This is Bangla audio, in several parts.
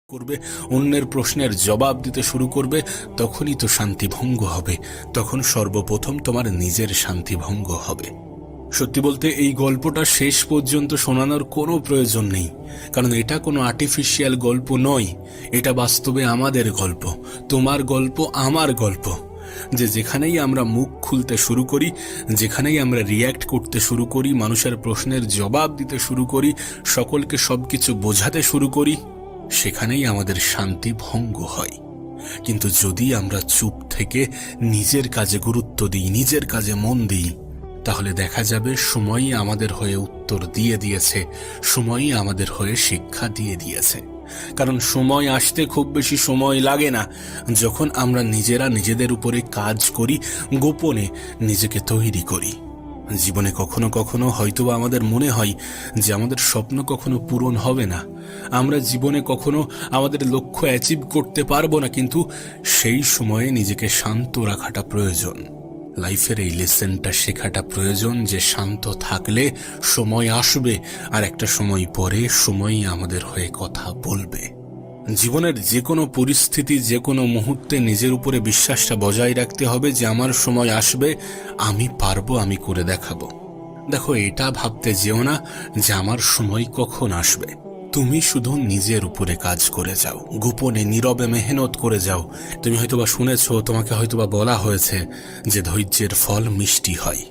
করবে, অন্যের প্রশ্নের জবাব দিতে শুরু করবে, তখনই তো শান্তিভঙ্গ হবে। তখন সর্বপ্রথম তোমার নিজের শান্তিভঙ্গ হবে। সত্যি বলতে এই গল্পটা শেষ পর্যন্ত শোনানোর কোনো প্রয়োজন নেই, কারণ এটা কোনো আর্টিফিশিয়াল গল্প নয়। এটা বাস্তবে আমাদের গল্প, তোমার গল্প, আমার গল্প। যেখানেই আমরা মুখ খুলতে শুরু করি, যেখানেই আমরা রিয়্যাক্ট করতে শুরু করি, মানুষের প্রশ্নের জবাব দিতে শুরু করি, সকলকে সবকিছু বোঝাতে শুরু করি, সেখানেই আমাদের শান্তি ভঙ্গ হয়। কিন্তু যদি আমরা চুপ থেকে নিজের কাজে গুরুত্ব দিই, নিজের কাজে মন দিই, তাহলে দেখা যাবে সময়ই আমাদের হয়ে উত্তর দিয়ে দিয়েছে, সময়ই আমাদের হয়ে শিক্ষা দিয়ে দিয়েছে। কারণ সময় আসতে খুব বেশি সময় লাগে না, যখন আমরা নিজেরা নিজেদের উপরে কাজ করি, গোপনে নিজেকে তৈরি করি। জীবনে কখনো কখনো হয়তোবা আমাদের মনে হয় যে আমাদের স্বপ্ন কখনো পূরণ হবে না, আমরা জীবনে কখনো আমাদের লক্ষ্য অ্যাচিভ করতে পারবো না, কিন্তু সেই সময়ে নিজেকে শান্ত রাখাটা প্রয়োজন। লাইফের এই লেসনটা শেখাটা প্রয়োজন যে শান্ত থাকলে সময় আসবে, আর একটা সময় পরে সময়ই আমাদের হয়ে কথা বলবে। জীবনের যে কোনো পরিস্থিতি, যে কোনো মুহূর্তে নিজের উপরে বিশ্বাসটা বজায় রাখতে হবে যে আমার সময় আসবে, আমি পারবো, আমি করে দেখাবো। দেখো, এটা ভাবতে যেও না যে আমার সময় কখন আসবে। তুমি শুধু নিজের উপরে কাজ করে যাও, গোপনে নীরবে মেহনত করে যাও। তুমি হয়তোবা শুনেছো, তোমাকে হয়তোবা বলা হয়েছে যে ধৈর্যের ফল মিষ্টি হয়,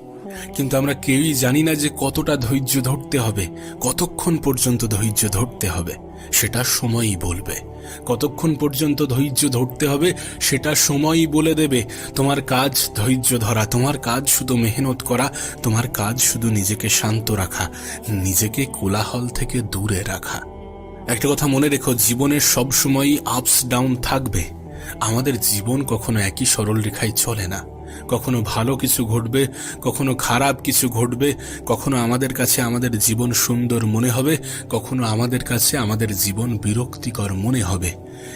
কিন্তু আমরা কেউই জানি না যে কতটা ধৈর্য ধরতে হবে, কতক্ষণ পর্যন্ত ধৈর্য ধরতে হবে সেটা সময়ই বলবে। কতক্ষণ পর্যন্ত ধৈর্য ধরতে হবে সেটা সময়ই বলে দেবে। তোমার কাজ ধৈর্য ধরা, তোমার কাজ শুধু মেহনত করা, তোমার কাজ শুধু নিজেকে শান্ত রাখা, নিজেকে কোলাহল থেকে দূরে রাখা। একটা কথা মনে রেখো, জীবনের সব সময়ই আপস ডাউন থাকবে। আমাদের জীবন কখনো একই সরল রেখায় চলে না। কখনো ভালো কিছু ঘটবে, কখনো খারাপ কিছু ঘটবে, কখনো আমাদের কাছে আমাদের জীবন সুন্দর মনে হবে, কখনো আমাদের কাছে আমাদের জীবন বিরক্তিকর মনে হবে।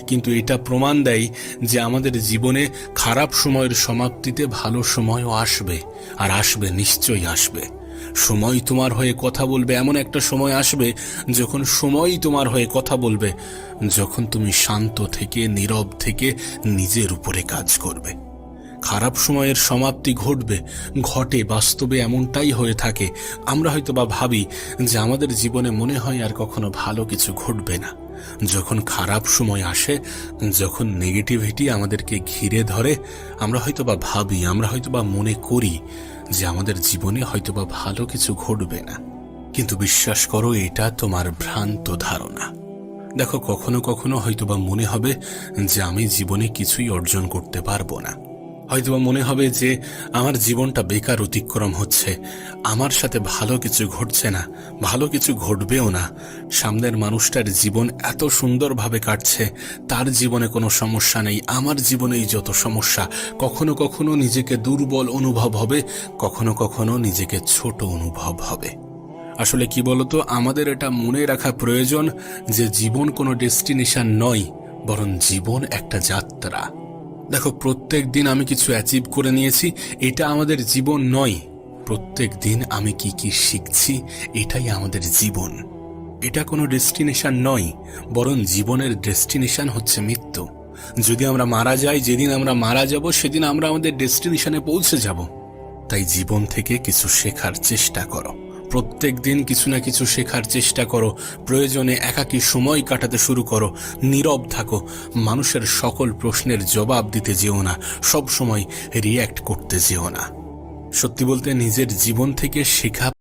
কিন্তু এটা প্রমাণ দেয় যে আমাদের জীবনে খারাপ সময়ের সমাপ্তিতে ভালো সময়ও আসবে, আর আসবে, নিশ্চয়ই আসবে। সময় তোমার হয়ে কথা বলবে, এমন একটা সময় আসবে যখন সময়ই তোমার হয়ে কথা বলবে, যখন তুমি শান্ত থেকে, নীরব থেকে নিজের উপরে কাজ করবে। খারাপ সময়ের সমাপ্তি ঘটবে, ঘটে, বাস্তবে এমনটাই হয়ে থাকে। আমরা হয়তো বা ভাবি যে আমাদের জীবনে মনে হয় আর কখনো ভালো কিছু ঘটবে না। যখন খারাপ সময় আসে, যখন নেগেটিভিটি আমাদেরকে ঘিরে ধরে, আমরা হয়তো বা ভাবি, আমরা হয়তো বা মনে করি যে আমাদের জীবনে হয়তো বা ভালো কিছু ঘটবে না। কিন্তু বিশ্বাস করো, এটা তোমার ভ্রান্ত ধারণা। দেখো, কখনো কখনো হয়তোবা মনে হবে যে আমি জীবনে কিছুই অর্জন করতে পারবো না। হয়তোবা মনে হবে যে আমার জীবনটা বেকার অতিক্রম হচ্ছে, আমার সাথে ভালো কিছু ঘটছে না, ভালো কিছু ঘটবেও না। সামনের মানুষটার জীবন এত সুন্দরভাবে কাটছে, তার জীবনে কোনো সমস্যা নেই, আমার জীবনেই যত সমস্যা। কখনো কখনো নিজেকে দুর্বল অনুভব হবে, কখনো কখনো নিজেকে ছোট অনুভব হবে। আসলে কি বলতো, আমাদের এটা মনে রাখা প্রয়োজন যে জীবন কোনো ডেস্টিনেশন নয়, বরং জীবন একটা যাত্রা। দেখো, প্রত্যেক দিন আমি কিছু অ্যাচিভ করে নিয়েছি, এটা আমাদের জীবন নয়। প্রত্যেক দিন আমি কি কি শিখছি, এটাই আমাদের জীবন। এটা কোনো ডেস্টিনেশন নয়, বরং জীবনের ডেস্টিনেশন হচ্ছে মৃত্যু। যদি আমরা মারা যাই, যেদিন আমরা মারা যাব, সেদিন আমরা আমাদের ডেস্টিনেশনে পৌঁছে যাব। তাই জীবন থেকে কিছু শেখার চেষ্টা করো, প্রত্যেক দিন কিছু না কিছু শেখার চেষ্টা করো। প্রয়োজনে একাকী সময় কাটাতে শুরু করো, নীরব থাকো, মানুষের সকল প্রশ্নের জবাব দিতে যেও না, সব সময় রিয়্যাক্ট করতে যেও না। সত্যি বলতে নিজের জীবন থেকে শেখা